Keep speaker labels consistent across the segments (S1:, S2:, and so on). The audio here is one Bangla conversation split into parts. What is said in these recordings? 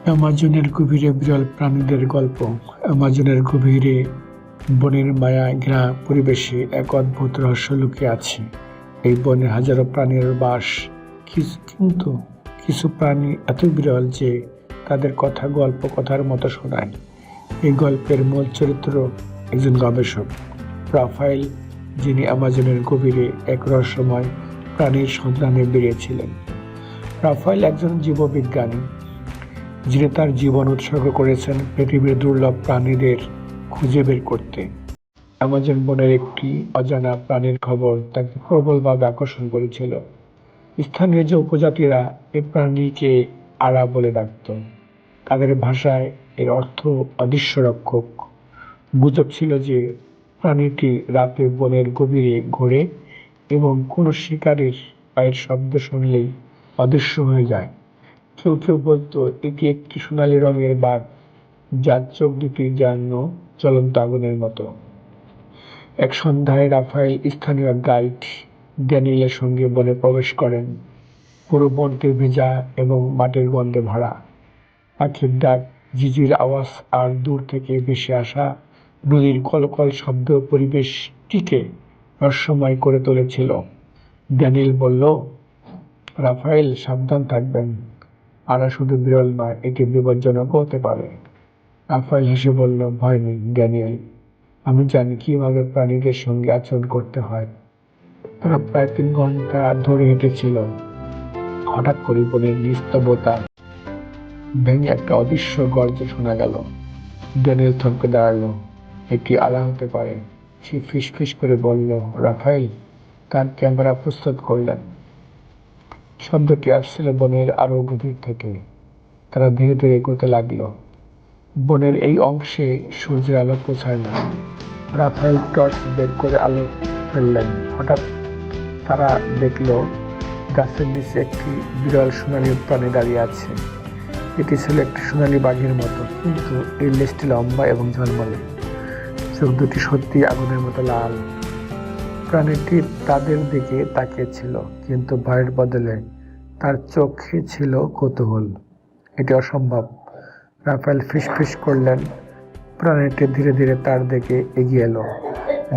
S1: অ্যামাজনের গভীরে বিরল প্রাণীদের গল্প। অ্যামাজনের গভীরে বনের মায়া ঘেরা পরিবেশে এক অদ্ভুত রহস্য লুকিয়ে আছে। এই বনে হাজারো প্রাণীর বাস, কিন্তু কিছু প্রাণী এত বিরল যে তাদের কথা গল্প কথার মতো শোনায়। এই গল্পের মূল চরিত্র একজন গবেষক, রাফায়েল, যিনি অ্যামাজনের গভীরে এক রহস্যময় প্রাণীর সন্ধানে বেরিয়েছিলেন। রাফায়েল একজন জীববিজ্ঞানী, যিনি তার জীবন উৎসর্গ করেছেন পৃথিবীর দুর্লভ প্রাণীদের খুঁজে বের করতে। অ্যামাজন বনের একটি অজানা প্রাণীর খবর তাকে প্রবলভাবে আকর্ষণ করেছিল। স্থানীয় যে উপজাতিরা এই প্রাণীকে আরা বলে ডাকত। তাদের ভাষায় এর অর্থ অদৃশ্য রক্ষক। গুজব ছিল যে প্রাণীটি রাতে বনের গভীরে ঘোরে এবং কোনো শিকারীর পায়ের শব্দ শুনলেই অদৃশ্য হয়ে যায়। কেউ কেউ বলতো এটি একটি সোনালী রঙের বাঘ, যার চোখ দুটি যেন জ্বলন্ত আগুনের মতো। এক সন্ধ্যায় রাফায়েল স্থানীয় গাইড ড্যানিয়েলের সঙ্গে বনে প্রবেশ করেন। পুরো বনটি ভেজা এবং মাটির গন্ধে ভরা। পাখির ডাক, ঝিঝির আওয়াজ আর দূর থেকে ভেসে আসা নদীর কলকল শব্দ পরিবেশটিকে রহস্যময় করে তুলেছিল। ড্যানিয়েল বলল, রাফায়েল, সাবধান থাকবেন। আরা শুধু বিরল নয়, এটি বিপজ্জনকও হতে পারে। রাফায়েল হেসে বলল, ভয় নেই ড্যানিয়েল, আমি জানি কিভাবে প্রাণীদের সঙ্গে আচরণ করতে হয়। তারা প্রায় 3 ঘন্টা ধরে হেঁটেছিল। হঠাৎ করে বনের নিস্তব্ধতা ভেঙে একটা অদৃশ্য গর্জন শোনা গেল। ড্যানিয়েল থমকে দাঁড়ালো। এটি আলা হতে পারে। সে ফিসফিস করে বলল, রাফায়েল। তার ক্যামেরা প্রস্তুত করলেন। শব্দটি আসছিল বনের আরো গভীর থেকে। তারা ধীরে ধীরে এগোতে লাগলো। বনের এই অংশে সূর্যের আলো পৌঁছায় না। রাফায়েল টর্চ বের করে আলো ফেললেন। হঠাৎ তারা দেখল গাছের নিচে একটি বিরল সোনালী প্রাণী দাঁড়িয়ে আছে। এটি ছিল একটি সোনালী বাঘের মতো, কিন্তু এর লেজটি লম্বা এবং ঝলমলে। চোখ দুটি সত্যি আগুনের মতো লাল। প্রাণীটি তাদের দিকে তাকিয়েছিল, কিন্তু ভয়ের বদলে তার চোখে ছিল কৌতূহল। এটি অসম্ভব, রাফায়েল ফিসফিস করলেন। প্রাণীটি ধীরে ধীরে তার দিকে এগিয়ে এলো।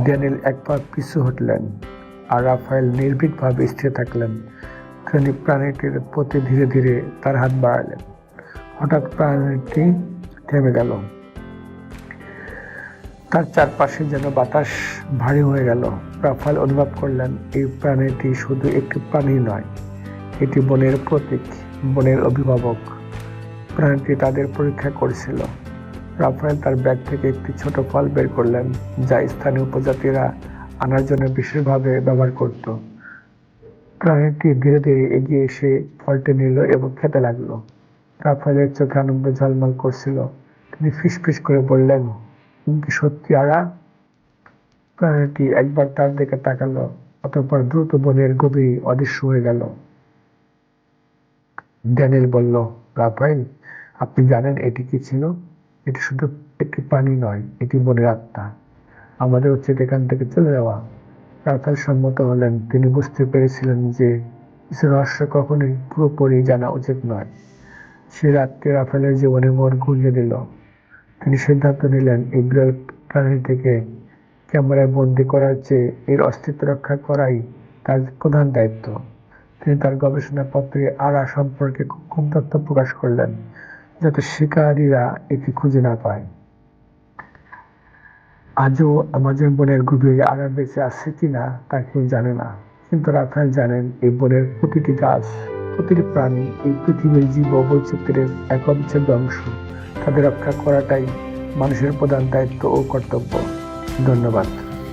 S1: ড্যানিয়েল এক পা পিছু হটলেন, আর রাফায়েল নির্ভীকভাবে স্থির থাকলেন। তিনি প্রাণীটির প্রতি ধীরে ধীরে তার হাত বাড়ালেন। হঠাৎ প্রাণীটি থেমে গেল। তার চারপাশে যেন বাতাস ভারী হয়ে গেল। রাফায়েল অনুভব করলেন, এই প্রাণীটি শুধু একটি প্রাণী নয়, এটি বনের প্রতীক, বনের অভিভাবক। প্রাণীটি তাদের পরীক্ষা করছিল। রাফায়েল তার ব্যাগ থেকে একটি ছোট ফল বের করলেন, যা স্থানীয় উপজাতিরা আনার জন্য বিশেষভাবে ব্যবহার করত। প্রাণীটি ধীরে ধীরে এগিয়ে এসে ফলটি নিল এবং খেতে লাগলো। রাফায়েলের চোখে আনন্দ ঝলমল করছিল। তিনি ফিসফিস করে বললেন, তুমি কি সত্যি আরা? প্রাণীটি একবার তার দিকে তাকালো, অতঃপর দ্রুত বনের গভীরে অদৃশ্য হয়ে গেল। ড্যানিয়েল বলল, রাফায়েল, আপনি জানেন এটি কি ছিল? এটি শুধু একটি প্রাণী নয়, এটি বনের আত্মা। আমাদের উচিত এখান থেকে চলে যাওয়া। রাফায়েল সম্মত হলেন। তিনি বুঝতে পেরেছিলেন যে কিছু রহস্য কখনোই পুরোপুরি জানা উচিত নয়। সে রাত্রে রাফায়েলের জীবনে মোড় ঘুরিয়ে দিল। তিনি সিদ্ধান্ত নিলেন, এই বিরল প্রাণীটিকে ক্যামেরায় বন্দি করার চেয়ে এর অস্তিত্ব রক্ষা করাই তার প্রধান দায়িত্ব। তিনি তার গবেষণাপত্রে আরা সম্পর্কে খুব তথ্য প্রকাশ করলেন, যাতে শিকারীরা এটি খুঁজে না পায়। আজও অ্যামাজন বনের গভীরে আরা বেঁচে আছে কিনা তা কেউ জানে না, কিন্তু রাফায়েল জানেন, এই বনের প্রতিটি গাছ, প্রতিটি প্রাণী এই পৃথিবীর জীব বৈচিত্র্যের এক অবিচ্ছেদ্য অংশ। তাদের রক্ষা করাটাই মানুষের প্রধান দায়িত্ব ও কর্তব্য। ধন্যবাদ।